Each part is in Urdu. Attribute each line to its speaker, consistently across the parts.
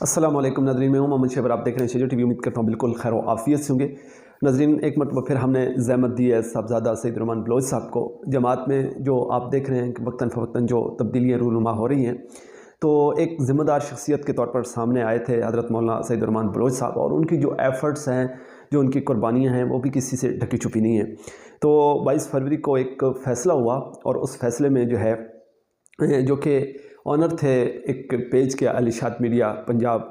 Speaker 1: السلام علیکم ناظرین، میں ہوں محمد شہبر، آپ دیکھ رہے ہیں شجر ٹی وی۔ امید کرتا ہوں بالکل خیر و عافیت سے ہوں گے۔ ناظرین، ایک مرتبہ پھر ہم نے زحمت دی ہے صاحبزادہ سعید الرحمان بلوچ صاحب کو۔ جماعت میں جو آپ دیکھ رہے ہیں کہ وقتاً فوقتاً جو تبدیلیاں رونما ہو رہی ہیں، تو ایک ذمہ دار شخصیت کے طور پر سامنے آئے تھے حضرت مولانا سعید الرحمان بلوچ صاحب، اور ان کی جو ایفرٹس ہیں، جو ان کی قربانیاں ہیں، وہ بھی کسی سے ڈھکی چھپی نہیں ہیں۔ تو 22 فروری کو ایک فیصلہ ہوا، اور اس فیصلے میں جو ہے جو کہ آنر تھے ایک پیج کے الاشاد میڈیا پنجاب،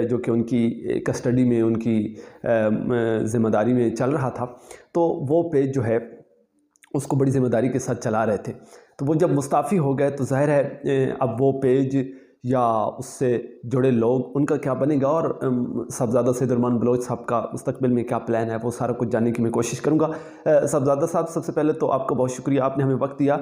Speaker 1: جو کہ ان کی کسٹڈی میں، ان کی ذمہ داری میں چل رہا تھا، تو وہ پیج جو ہے اس کو بڑی ذمہ داری کے ساتھ چلا رہے تھے۔ تو وہ جب مستعفی ہو گئے تو ظاہر ہے اب وہ پیج یا اس سے جڑے لوگ، ان کا کیا بنے گا، اور صاحبزادہ سعید الرحمان بلوچ صاحب کا مستقبل میں کیا پلان ہے، وہ سارا کچھ جاننے کی میں کوشش کروں گا۔ صاحبزادہ صاحب، سب سے پہلے تو آپ کا بہت شکریہ، آپ نے ہمیں وقت دیا۔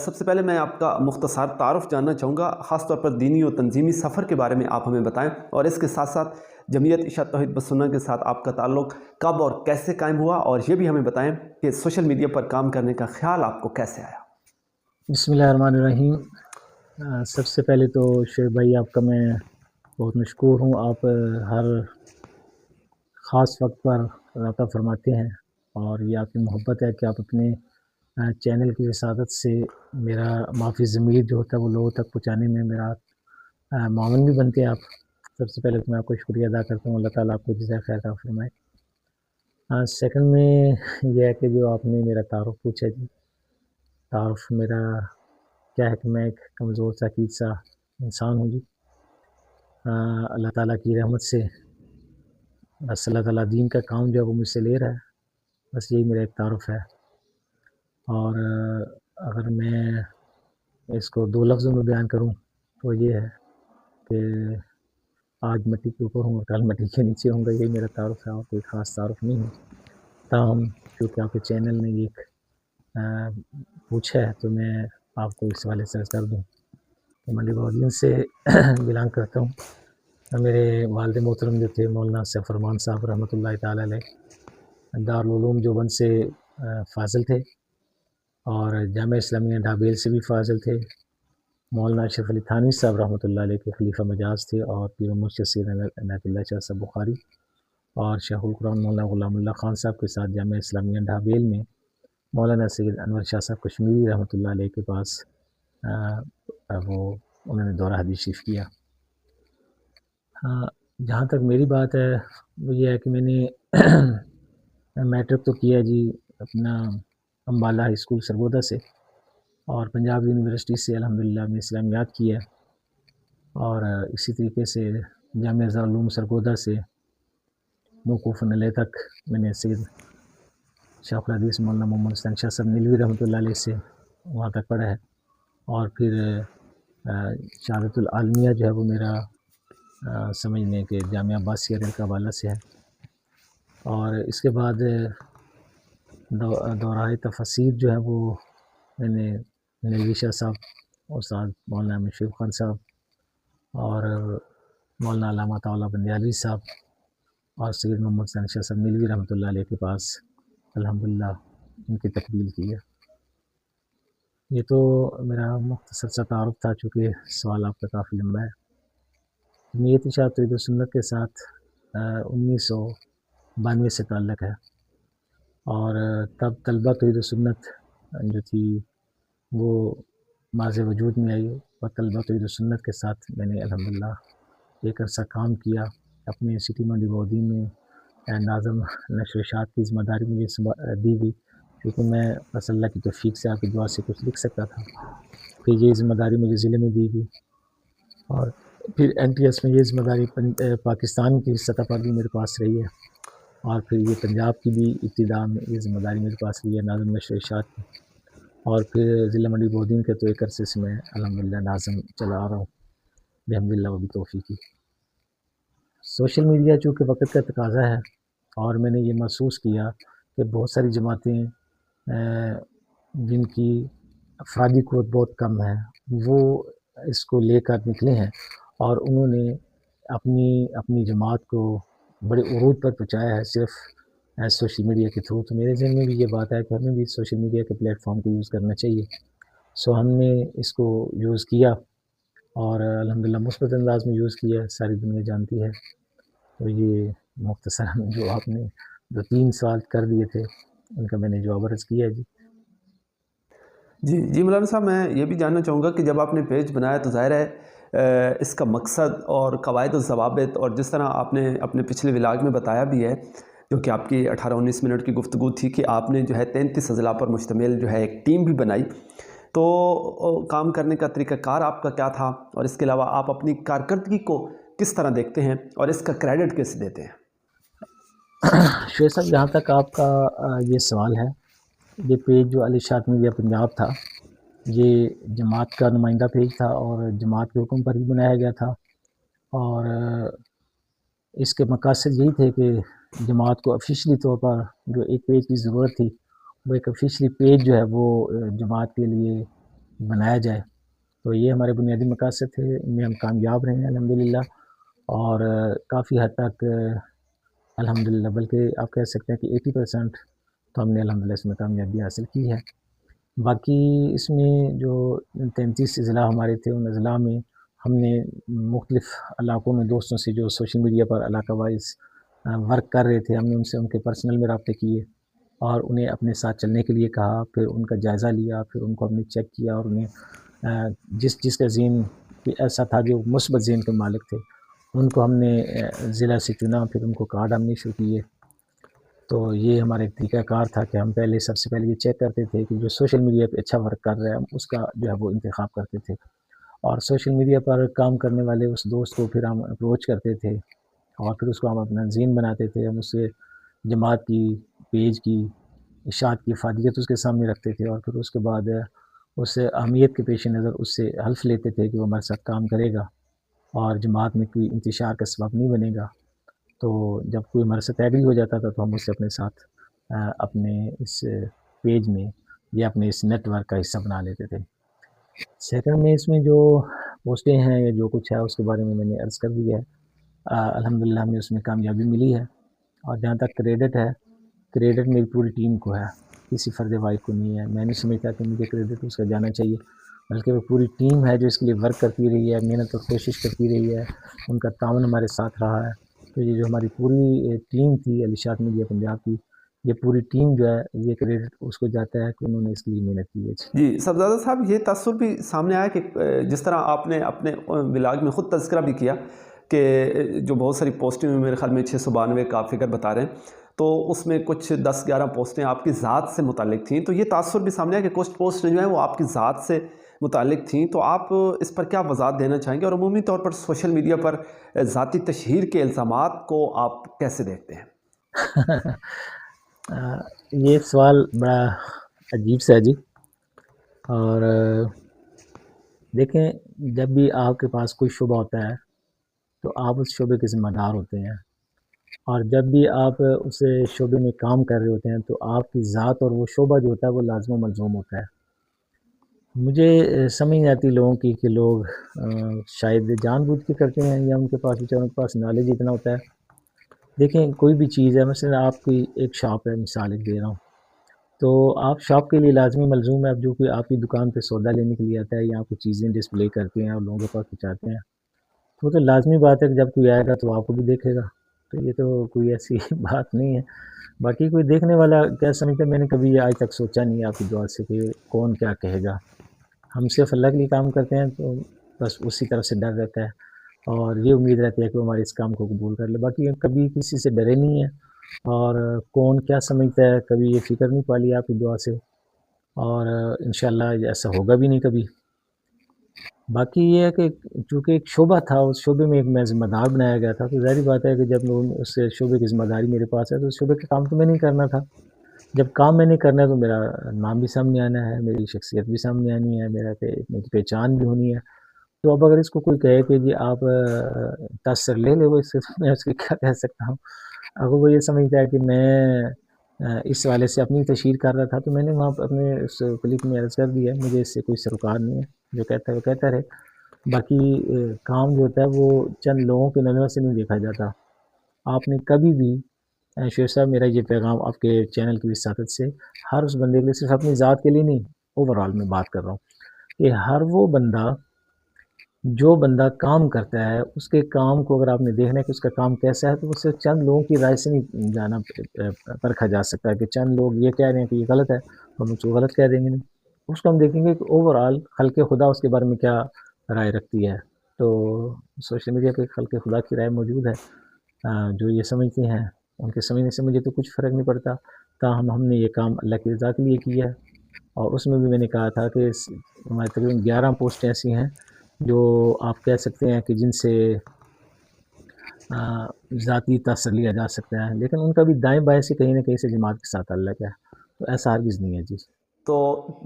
Speaker 1: سب سے پہلے میں آپ کا مختصر تعارف جاننا چاہوں گا، خاص طور پر دینی و تنظیمی سفر کے بارے میں آپ ہمیں بتائیں، اور اس کے ساتھ ساتھ جمعیت اشاعت توحید و سنت کے ساتھ آپ کا تعلق کب اور کیسے قائم ہوا، اور یہ بھی ہمیں بتائیں کہ سوشل میڈیا پر کام کرنے کا خیال آپ کو کیسے آیا۔
Speaker 2: بسم اللہ الرحمن الرحیم۔ سب سے پہلے تو شعیب بھائی، آپ کا میں بہت مشکور ہوں۔ آپ ہر خاص وقت پر رابطہ فرماتے ہیں، اور یہ آپ کی محبت ہے کہ آپ اپنے چینل کی وسادت سے میرا معافی ضمیر جو ہوتا ہے وہ لوگوں تک پہنچانے میں میرا معاون بھی بنتے ہیں آپ۔ سب سے پہلے تو میں آپ کو شکریہ ادا کرتا ہوں، اللہ تعالیٰ آپ کو جزائے خیر عطا فرمائے۔ سیکنڈ میں یہ ہے کہ جو آپ نے میرا تعارف پوچھا جی، تعارف میرا کیا ہے کہ میں ایک کمزور سا عقید سا انسان ہوں جی۔ اللہ تعالیٰ کی رحمت سے بس اللہ تعالیٰ دین کا کام جو ہے وہ مجھ سے لے رہا ہے، بس یہی میرا ایک تعارف ہے۔ اور اگر میں اس کو دو لفظوں میں بیان کروں تو یہ ہے کہ آج مٹی کے اوپر ہوں اور کل مٹی کے نیچے ہوں گا، یہی میرا تعارف ہے، اور کوئی خاص تعارف نہیں ہے۔ تاہم چونکہ آپ کے چینل نے ایک پوچھا ہے تو میں آپ کو اس حوالے سے کر دوں کہ منڈی بہودین سے بلانگ کرتا ہوں۔ میرے والد محترم جو تھے مولانا سیف الرحمان صاحب رحمۃ اللہ تعالیٰ علیہ، دارالعلوم دیوبند سے فاضل تھے، اور جامعہ اسلامیہ ڈھابیل سے بھی فاضل تھے۔ مولانا اشرف علی تھانوی صاحب رحمۃ اللہ علیہ کے خلیفہ مجاز تھے، اور پیر مرشد سید عنایت اللہ شاہ صاحب بخاری اور شیخ القرآن مولانا غلام اللہ خان صاحب کے ساتھ جامعہ اسلامیہ ڈھابیل میں مولانا سید انور شاہ صاحب کشمیری رحمۃ اللہ علیہ کے پاس وہ انہوں نے دورہ حدیث شریف کیا۔ جہاں تک میری بات ہے وہ یہ ہے کہ میں نے میٹرک تو کیا جی اپنا امبالہ ہائی اسکول سرگودا سے، اور پنجاب یونیورسٹی سے الحمدللہ میں اسلامیات کیا، اور اسی طریقے سے جامعہ دارالعلوم سرگودا سے موقوفاً علیہ تک میں نے سید شیخ الحدیث مولانا محمد حسین شاہ صاحب نیلوی رحمۃ اللہ علیہ سے وہاں تک پڑھا ہے، اور پھر شہادت العالمیہ جو ہے وہ میرا سمجھنے کہ جامعہ عباسیہ ریل کا حوالہ سے ہے، اور اس کے بعد دورہ تفسیر جو ہے وہ میں نے نیلوی شاہ صاحب، استاد مولانا مشرف خان صاحب، اور مولانا علامہ طاولہ بندیالوی صاحب، اور سید محمد حسین شاہ صاحب نیلوی رحمۃ اللہ علیہ کے پاس الحمدللہ ان کی تکمیل کی ہے۔ یہ تو میرا مختصر سا تعارف تھا، چونکہ سوال آپ کا کافی لمبا ہے۔ جمعیت اشاعت توحید و سنت کے ساتھ 1992 سے تعلق ہے، اور تب طلبہ توحید و سنت جو تھی وہ ماض وجود میں آئی، اور طلبہ توحید و سنت کے ساتھ میں نے الحمدللہ ایک عرصہ کام کیا اپنے سٹی منڈی بہودین میں۔ ناظم نشر و اشاعت کی ذمہ داری مجھے دی گئی، کیونکہ میں بس اللہ کی توفیق سے آپ کی دعا سے کچھ لکھ سکتا تھا، پھر یہ ذمہ داری مجھے ضلع میں دی گئی، اور پھر این ٹی ایس میں یہ ذمہ داری پاکستان کی سطح پر بھی میرے پاس رہی ہے، اور پھر یہ پنجاب کی بھی ابتدا میں یہ ذمہ داری میرے پاس رہی ہے ناظم نشر و اشاعت کی، اور پھر ضلع منڈی بہودین کے تو ایک عرصے سے میں الحمدللہ ناظم چلا آ رہا ہوں بحمدللہ و بتوفیقی۔ سوشل میڈیا چونکہ وقت کا تقاضا ہے، اور میں نے یہ محسوس کیا کہ بہت ساری جماعتیں جن کی افرادی قوت بہت کم ہے وہ اس کو لے کر نکلے ہیں، اور انہوں نے اپنی جماعت کو بڑے عروج پر پہنچایا ہے صرف سوشل میڈیا کے تھرو۔ تو میرے ذہن میں بھی یہ بات ہے کہ ہمیں بھی سوشل میڈیا کے پلیٹ فارم کو یوز کرنا چاہیے۔ سو ہم نے اس کو یوز کیا، اور الحمدللہ مثبت انداز میں یوز کیا ہے، ساری دنیا جانتی ہے۔ تو یہ مختصراً جو آپ نے جو 3 سوال کر دیے تھے ان کا میں نے جواب عرض کیا ہے جی۔
Speaker 1: جی جی مولانا صاحب، میں یہ بھی جاننا چاہوں گا کہ جب آپ نے پیج بنایا تو ظاہر ہے اس کا مقصد اور قواعد و ضوابط، اور جس طرح آپ نے اپنے پچھلے ولاگ میں بتایا بھی ہے، جو کہ آپ کی 18-19 منٹ کی گفتگو تھی، کہ آپ نے جو ہے 33 اضلاع پر مشتمل جو ہے ایک ٹیم بھی بنائی، تو کام کرنے کا طریقہ کار آپ کا کیا تھا، اور اس کے علاوہ آپ اپنی کارکردگی کو کس طرح دیکھتے ہیں اور اس کا کریڈٹ کیسے دیتے ہیں؟
Speaker 2: شعیب صاحب، جہاں تک آپ کا یہ سوال ہے، یہ پیج جو الارشاد میڈیا پنجاب تھا، یہ جماعت کا نمائندہ پیج تھا اور جماعت کے حکم پر ہی بنایا گیا تھا، اور اس کے مقاصد یہی تھے کہ جماعت کو آفیشلی طور پر جو ایک پیج کی ضرورت تھی، وہ ایک آفیشلی پیج جو ہے وہ جماعت کے لیے بنایا جائے۔ تو یہ ہمارے بنیادی مقاصد تھے، ان میں ہم کامیاب رہے ہیں الحمدللہ، اور کافی حد تک الحمدللہ، بلکہ آپ کہہ سکتے ہیں کہ 80% تو ہم نے الحمدللہ اس میں کامیابی حاصل کی ہے۔ باقی اس میں جو 33 اضلاع ہمارے تھے، ان اضلاع میں ہم نے مختلف علاقوں میں دوستوں سے جو سوشل میڈیا پر علاقہ وائز ورک کر رہے تھے، ہم نے ان سے ان کے پرسنل میں رابطے کیے اور انہیں اپنے ساتھ چلنے کے لیے کہا، پھر ان کا جائزہ لیا، پھر ان کو ہم نے چیک کیا، اور انہیں جس کا ذہن ایسا تھا جو مثبت ذہن کے مالک تھے، ان کو ہم نے ضلع سے چنا، پھر ان کو کارڈ ہم نے ایشو کیے۔ تو یہ ہمارا ایک طریقہ کار تھا کہ ہم سب سے پہلے یہ چیک کرتے تھے کہ جو سوشل میڈیا پہ اچھا ورک کر رہا ہے، ہم اس کا جو ہے وہ انتخاب کرتے تھے، اور سوشل میڈیا پر کام کرنے والے اس دوست کو پھر ہم اپروچ کرتے تھے، اور پھر اس کو ہم اپنا ذہن بناتے تھے، ہم اس سے جماعت کی، پیج کی، اشاعت کی افادیت اس کے سامنے رکھتے تھے، اور پھر اس کے بعد اس اہمیت کے پیش نظر اس سے حلف لیتے تھے کہ وہ ہمارے ساتھ کام کرے گا اور جماعت میں کوئی انتشار کا سبب نہیں بنے گا۔ تو جب کوئی ہمارے ساتھ ایگری ہو جاتا تھا تو ہم اسے اپنے ساتھ اپنے اس پیج میں یا اپنے اس نیٹ ورک کا حصہ بنا لیتے تھے۔ سیکنڈ میں اس میں جو پوسٹیں ہیں یا جو کچھ ہے اس کے بارے میں نے عرض کر دیا ہے، الحمدللہ ہمیں اس میں کامیابی ملی ہے، اور جہاں تک کریڈٹ ہے، کریڈٹ میری پوری ٹیم کو ہے، کسی فرد واحد کو نہیں ہے۔ میں نہیں سمجھتا کہ مجھے کریڈٹ اس کا جانا چاہیے، بلکہ وہ پوری ٹیم ہے جو اس کے لیے ورک کرتی رہی ہے، محنت اور کوشش کرتی رہی ہے، ان کا تعاون ہمارے ساتھ رہا ہے۔ تو یہ جو ہماری پوری ٹیم تھی الارشاد میڈیا پنجاب کی، یہ پوری ٹیم جو ہے، یہ کریڈٹ اس کو جاتا ہے کہ انہوں نے اس کے لیے محنت کی ہے۔
Speaker 1: جی صاحبزادہ صاحب، یہ تاثر بھی سامنے آیا کہ جس طرح آپ نے اپنے ولاگ میں خود تذکرہ بھی کیا کہ جو بہت ساری پوسٹیں میں میرے خیال میں 692 کا فگر بتا رہے ہیں، تو اس میں کچھ 10-11 پوسٹیں آپ کی ذات سے متعلق تھیں، تو یہ تاثر بھی سامنے آیا کہ کچھ پوسٹیں جو ہیں وہ آپ کی ذات سے متعلق تھیں، تو آپ اس پر کیا وضاحت دینا چاہیں گے، اور عمومی طور پر سوشل میڈیا پر ذاتی تشہیر کے الزامات کو آپ کیسے دیکھتے ہیں؟
Speaker 2: یہ سوال بڑا عجیب سا ہے جی، اور دیکھیں، جب بھی آپ کے پاس کوئی شعبہ ہوتا ہے تو آپ اس شعبے کے ذمہ دار ہوتے ہیں، اور جب بھی آپ اس شعبے میں کام کر رہے ہوتے ہیں تو آپ کی ذات اور وہ شعبہ جو ہوتا ہے وہ لازم و ملزوم ہوتا ہے۔ مجھے سمجھ نہیں آتی لوگوں کی کہ لوگ شاید جان بوجھ کے کرتے ہیں یا ان کے پاس بیچاروں کے پاس نالج اتنا ہوتا ہے۔ دیکھیں، کوئی بھی چیز ہے، مثلا آپ کی ایک شاپ ہے، مثال ایک دے رہا ہوں، تو آپ شاپ کے لیے لازمی ملزوم ہے، اب جو کوئی آپ کی دکان پہ سودا لینے کے لیے آتا ہے یا آپ کو چیزیں ڈسپلے کرتے ہیں اور لوگوں کے پاس پہنچاتے ہیں، تو لازمی بات ہے کہ جب کوئی آئے گا تو آپ کو بھی دیکھے گا، تو یہ تو کوئی ایسی بات نہیں ہے۔ باقی کوئی دیکھنے والا کیا سمجھتا ہے، میں نے کبھی آج تک سوچا نہیں آپ کی دعا سے کہ کون کیا کہے گا۔ ہم صرف اللہ کے لیے کام کرتے ہیں، تو بس اسی طرف سے ڈر رہتا ہے اور یہ امید رہتی ہے کہ وہ ہمارے اس کام کو قبول کر لے۔ باقی کبھی کسی سے ڈرے نہیں ہیں، اور کون کیا سمجھتا ہے کبھی یہ فکر نہیں پالی آپ کی دعا سے، اور انشاءاللہ ایسا ہوگا بھی نہیں کبھی۔ باقی یہ ہے کہ چونکہ ایک شعبہ تھا، اس شعبے میں ایک میں ذمہ دار بنایا گیا تھا، تو ظاہری بات ہے کہ جب اس شعبے کی ذمہ داری میرے پاس ہے تو اس شعبے کا کام تو میں نہیں کرنا تھا۔ جب کام میں نے کرنا ہے تو میرا نام بھی سامنے آنا ہے، میری شخصیت بھی سامنے آنی ہے، میری پہچان بھی ہونی ہے۔ تو اب اگر اس کو کوئی کہے کہ جی آپ تاثر لے لے، وہ اس سے میں اس کی کیا کہہ سکتا ہوں۔ اگر وہ یہ سمجھتا ہے کہ میں اس والے سے اپنی تشہیر کر رہا تھا، تو میں نے وہاں اپنے اس کلپ میں عرض کر دیا ہے، مجھے اس سے کوئی سروکار نہیں ہے، جو کہتا ہے وہ کہتا رہے۔ باقی کام جو ہوتا ہے وہ چند لوگوں کے نظر سے نہیں دیکھا جاتا۔ آپ نے کبھی بھی شعیب صاحب، میرا یہ پیغام آپ کے چینل کی وساطت سے ہر اس بندے کے لیے، صرف اپنی ذات کے لیے نہیں، اوور آل میں بات کر رہا ہوں، کہ ہر وہ بندہ جو بندہ کام کرتا ہے اس کے کام کو اگر آپ نے دیکھنا ہے کہ اس کا کام کیسا ہے تو اس سے چند لوگوں کی رائے سے نہیں جانا پرکھا جا سکتا ہے کہ چند لوگ یہ کہہ رہے ہیں کہ یہ غلط ہے ہم اس کو غلط کہہ دیں گے نہیں. اس کو ہم دیکھیں گے کہ اوور آل خلق خدا اس کے بارے میں کیا رائے رکھتی ہے. تو سوشل میڈیا پہ خلق خدا کی رائے موجود ہے. جو یہ سمجھتے ہیں ان کے سمجھنے سے مجھے تو کچھ فرق نہیں پڑتا. تاہم ہم نے یہ کام اللہ کی رضا کے لیے کیا ہے. اور اس میں بھی میں نے کہا تھا کہ ہماری تقریباً 11 پوسٹیں ایسی ہیں جو آپ کہہ سکتے ہیں کہ جن سے ذاتی تاثر لیا جا سکتا ہے، لیکن ان کا بھی دائیں بائیں سے کہیں نہ کہیں سے جماعت کے ساتھ تعلق ہے. تو ایسا ہرگز نہیں ہے. جی
Speaker 1: تو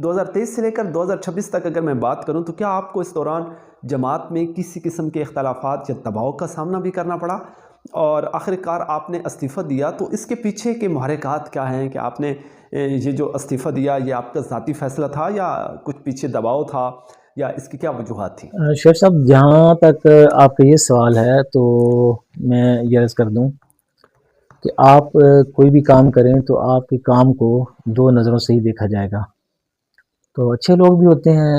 Speaker 1: 2023 سے لے کر 2026 تک اگر میں بات کروں تو کیا آپ کو اس دوران جماعت میں کسی قسم کے اختلافات یا دباؤ کا سامنا بھی کرنا پڑا؟ اور آخر کار آپ نے استعفیٰ دیا تو اس کے پیچھے کے محرکات کیا ہیں کہ آپ نے یہ جو استعفیٰ دیا یہ آپ کا ذاتی فیصلہ تھا یا کچھ پیچھے دباؤ تھا یا اس کی کیا وجوہات تھیں؟
Speaker 2: شیخ صاحب، جہاں تک آپ کا یہ سوال ہے تو میں یہ عرض کر دوں کہ آپ کوئی بھی کام کریں تو آپ کے کام کو 2 نظروں سے ہی دیکھا جائے گا. تو اچھے لوگ بھی ہوتے ہیں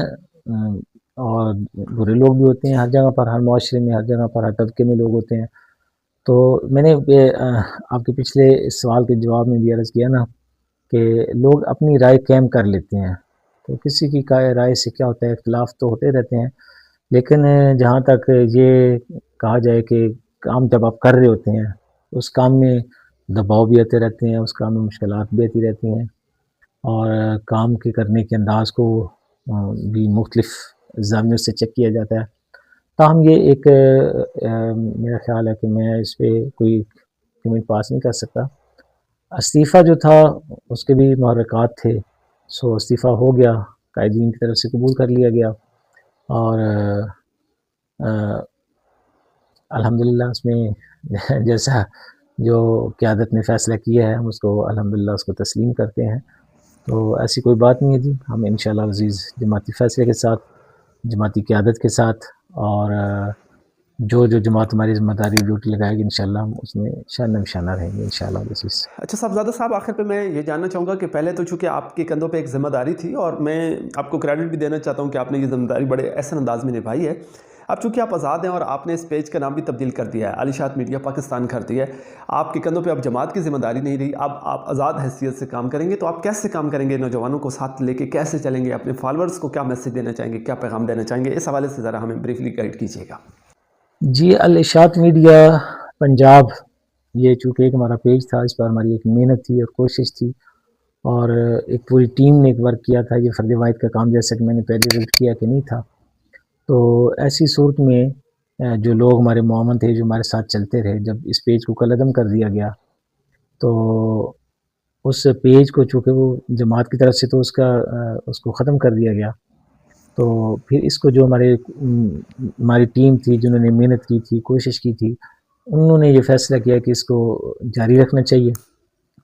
Speaker 2: اور برے لوگ بھی ہوتے ہیں. ہر جگہ پر، ہر معاشرے میں، ہر جگہ پر، ہر طبقے میں لوگ ہوتے ہیں. تو میں نے آپ کے پچھلے سوال کے جواب میں بھی عرض کیا نا کہ لوگ اپنی رائے قائم کر لیتے ہیں. تو کسی کی رائے سے کیا ہوتا ہے، اختلاف تو ہوتے رہتے ہیں. لیکن جہاں تک یہ کہا جائے کہ کام جب آپ کر رہے ہوتے ہیں اس کام میں دباؤ بھی آتے رہتے ہیں، اس کام میں مشکلات بھی آتی رہتی ہیں اور کام کے کرنے کے انداز کو بھی مختلف زاویوں سے چیک کیا جاتا ہے. تاہم یہ ایک میرا خیال ہے کہ میں اس پہ کوئی کمنٹ پاس نہیں کر سکتا. استعفیٰ جو تھا اس کے بھی محرکات تھے. سو استعفیٰ ہو گیا، قائدین کی طرف سے قبول کر لیا گیا اور الحمدللہ اس میں جیسا جو قیادت نے فیصلہ کیا ہے ہم اس کو الحمدللہ اس کو تسلیم کرتے ہیں. تو ایسی کوئی بات نہیں ہے جی. ہم انشاءاللہ عزیز جماعتی فیصلے کے ساتھ، جماعتی قیادت کے ساتھ اور جو جماعت ہماری ذمہ داری ڈیوٹی لگائے گی انشاءاللہ ہم اس میں شانہ بشانہ رہیں گے انشاءاللہ عزیز.
Speaker 1: اچھا صاحبزادہ صاحب، آخر پہ میں یہ جاننا چاہوں گا کہ پہلے تو چونکہ آپ کے کندھوں پہ ایک ذمہ داری تھی اور میں آپ کو کریڈٹ بھی دینا چاہتا ہوں کہ آپ نے یہ ذمہ داری بڑے احسن انداز میں نبھائی ہے. اب چونکہ آپ آزاد ہیں اور آپ نے اس پیج کا نام بھی تبدیل کر دیا ہے، علی شاد میڈیا پاکستان کر دیا ہے. آپ کے کندھوں پہ اب جماعت کی ذمہ داری نہیں رہی، اب آپ آزاد حیثیت سے کام کریں گے. تو آپ کیسے کام کریں گے؟ نوجوانوں کو ساتھ لے کے کیسے چلیں گے؟ اپنے فالورز کو کیا میسج دینا چاہیں گے؟ کیا پیغام دینا چاہیں گے؟ اس حوالے سے ذرا ہمیں بریفلی گائیڈ کیجیے گا.
Speaker 2: جی، الاشاعت میڈیا پنجاب یہ چونکہ ایک ہمارا پیج تھا، اس پر ہماری ایک محنت تھی اور کوشش تھی اور ایک پوری ٹیم نے ایک ورک کیا تھا. یہ فرد واحد کا کام جیسا کہ میں نے پہلے ذکر کیا کہ نہیں تھا. تو ایسی صورت میں جو لوگ ہمارے معاون تھے، جو ہمارے ساتھ چلتے رہے، جب اس پیج کو کالعدم کر دیا گیا تو اس پیج کو چونکہ وہ جماعت کی طرف سے تو اس کو ختم کر دیا گیا. تو پھر اس کو جو ہماری ٹیم تھی جنہوں نے محنت کی تھی، کوشش کی تھی، انہوں نے یہ فیصلہ کیا کہ اس کو جاری رکھنا چاہیے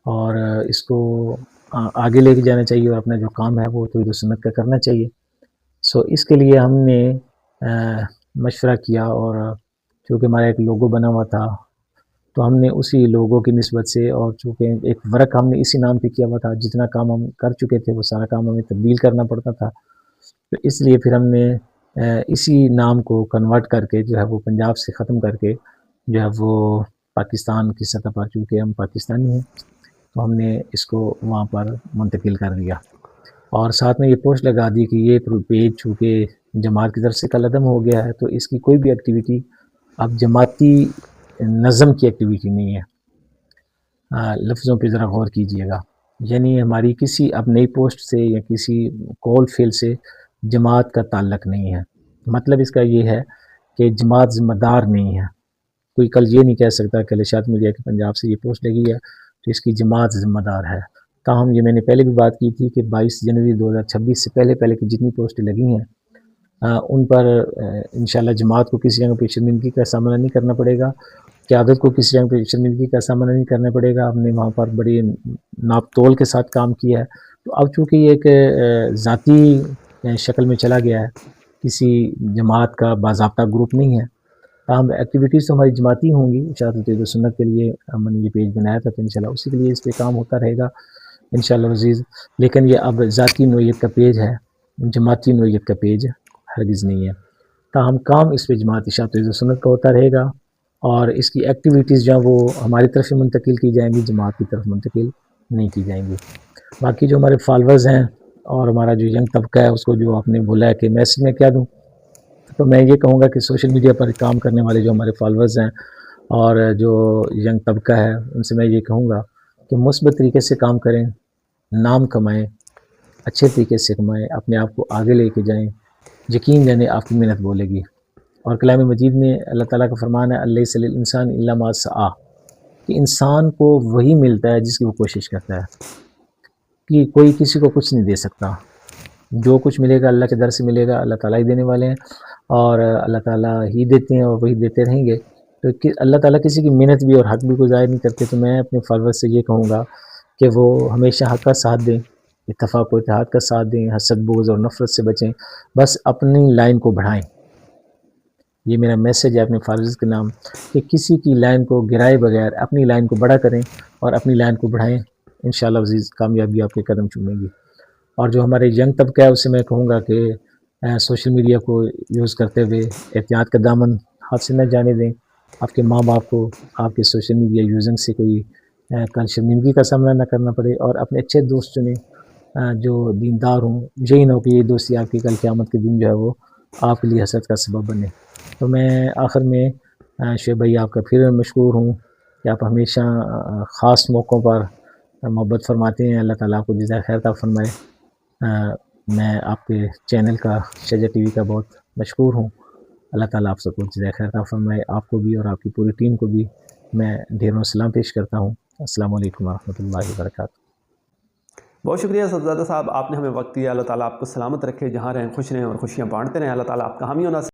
Speaker 2: اور اس کو آگے لے کے جانا چاہیے اور اپنا جو کام ہے وہ توحید و سنت کا کرنا چاہیے. سو اس کے لیے ہم نے مشورہ کیا اور چونکہ ہمارا ایک لوگو بنا ہوا تھا تو ہم نے اسی لوگوں کی نسبت سے اور چونکہ ایک ورک ہم نے اسی نام پہ کیا ہوا تھا، جتنا کام ہم کر چکے تھے وہ سارا کام ہمیں تبدیل کرنا پڑتا تھا. تو اس لیے پھر ہم نے اسی نام کو کنورٹ کر کے جو ہے وہ پنجاب سے ختم کر کے جو ہے وہ پاکستان کی سطح پر، چونکہ ہم پاکستانی ہیں تو ہم نے اس کو وہاں پر منتقل کر دیا اور ساتھ میں یہ پوسٹ لگا دی کہ یہ پیج چونکہ جماعت کی طرف سے کالعدم ہو گیا ہے تو اس کی کوئی بھی ایکٹیویٹی اب جماعتی نظم کی ایکٹیویٹی نہیں ہے. لفظوں پہ ذرا غور کیجئے گا. یعنی ہماری کسی اب نئی پوسٹ سے یا کسی کال فیل سے جماعت کا تعلق نہیں ہے. مطلب اس کا یہ ہے کہ جماعت ذمہ دار نہیں ہے. کوئی کل یہ نہیں کہہ سکتا کہ الاشاعت میڈیا کے پنجاب سے یہ پوسٹ لگی ہے تو اس کی جماعت ذمہ دار ہے. تاہم یہ میں نے پہلے بھی بات کی تھی کہ 22 جنوری 2026 سے پہلے کی جتنی پوسٹیں لگی ہیں ان پر انشاءاللہ جماعت کو کسی جگہ پہ شرمندگی کا سامنا نہیں کرنا پڑے گا، قیادت کو کسی جگہ پہ شرمندگی کا سامنا نہیں کرنا پڑے گا. ہم نے وہاں پر بڑی ناپ تول کے ساتھ کام کیا ہے. تو اب چونکہ یہ ایک ذاتی شکل میں چلا گیا ہے، کسی جماعت کا باضابطہ گروپ نہیں ہے، تاہم ایکٹیویٹیز تو ہماری جماعتی ہوں گی. اشاعت توحید و سنت کے لیے ہم نے یہ پیج بنایا تھا تو انشاءاللہ اسی کے لیے اس پہ کام ہوتا رہے گا انشاءاللہ عزیز. لیکن یہ اب ذاتی نوعیت کا پیج ہے، جماعتی نوعیت کا پیج ہرگز نہیں ہے. تاہم کام اس پہ جماعت اشاعت و سنت کا ہوتا رہے گا، اور اس کی ایکٹیویٹیز جو ہیں وہ ہماری طرف سے منتقل کی جائیں گی، جماعت کی طرف منتقل نہیں کی جائیں گی۔ باقی جو ہمارے فالورز ہیں اور ہمارا جو ینگ طبقہ ہے، اس کو جو آپ نے بولا ہے کہ میسج میں کیا دوں، تو میں یہ کہوں گا کہ سوشل میڈیا پر کام کرنے والے جو ہمارے فالورز ہیں اور جو ینگ طبقہ ہے، ان سے میں یہ کہوں گا کہ مثبت طریقے سے کام کریں، نام کمائیں، اچھے طریقے سے کمائیں، اپنے آپ کو آگے لے کے جائیں، یقین جانے آپ کی محنت بولے گی۔ اور کلام مجید میں اللہ تعالیٰ کا فرمان ہے لیس للانسان الا ما سعی، کہ انسان کو وہی ملتا ہے جس کی وہ کوشش کرتا ہے، کہ کوئی کسی کو کچھ نہیں دے سکتا، جو کچھ ملے گا اللہ کے در سے ملے گا، اللہ تعالیٰ ہی دینے والے ہیں، اور اللہ تعالیٰ ہی دیتے ہیں اور وہی دیتے رہیں گے۔ تو اللہ تعالیٰ کسی کی محنت بھی اور حق بھی کو ضائع نہیں کرتے۔ تو میں اپنے فالوور سے یہ کہوں گا کہ وہ ہمیشہ حق کا ساتھ دیں، اتفاق و اتحاد کا ساتھ دیں، حسد بغض اور نفرت سے بچیں، بس اپنی لائن کو بڑھائیں۔ یہ میرا میسج ہے اپنے فالوورز کے نام، کہ کسی کی لائن کو گرائے بغیر اپنی لائن کو بڑا کریں اور اپنی لائن کو بڑھائیں، انشاءاللہ عزیز کامیابی آپ کے قدم چومیں گی۔ اور جو ہمارے ینگ طبقہ ہے، اسے میں کہوں گا کہ سوشل میڈیا کو یوز کرتے ہوئے احتیاط کا دامن ہاتھ سے نہ جانے دیں۔ آپ کے ماں باپ کو آپ کے سوشل میڈیا یوزنگ سے کوئی کل شرمندگی کا سامنا نہ کرنا پڑے، اور اپنے اچھے دوست چنیں جو دیندار ہوں، یہی نہ ہو کہ یہ دوستی آپ کی کل قیامت کے دن جو ہے وہ آپ کے لیے حسرت کا سبب بنے۔ تو میں آخر میں شعیب بھائی آپ کا پھر مشکور ہوں کہ آپ ہمیشہ خاص موقعوں پر محبت فرماتے ہیں۔ اللہ تعالیٰ آپ کو جزائے خیر عطا فرمائے۔ میں آپ کے چینل کا، شجر ٹی وی کا بہت مشکور ہوں۔ اللہ تعالیٰ آپ سب کو جزائے خیر عطا فرمائے، آپ کو بھی اور آپ کی پوری ٹیم کو بھی میں ڈھیروں سلام پیش کرتا ہوں۔ السلام علیکم ورحمۃ اللہ وبرکاتہ۔
Speaker 1: بہت شکریہ صاحبزادہ صاحب، آپ نے ہمیں وقت دیا۔ اللہ تعالیٰ آپ کو سلامت رکھے، جہاں رہیں خوش رہیں اور خوشیاں بانٹتے رہیں۔ اللہ تعالیٰ آپ کا حامی و ناصر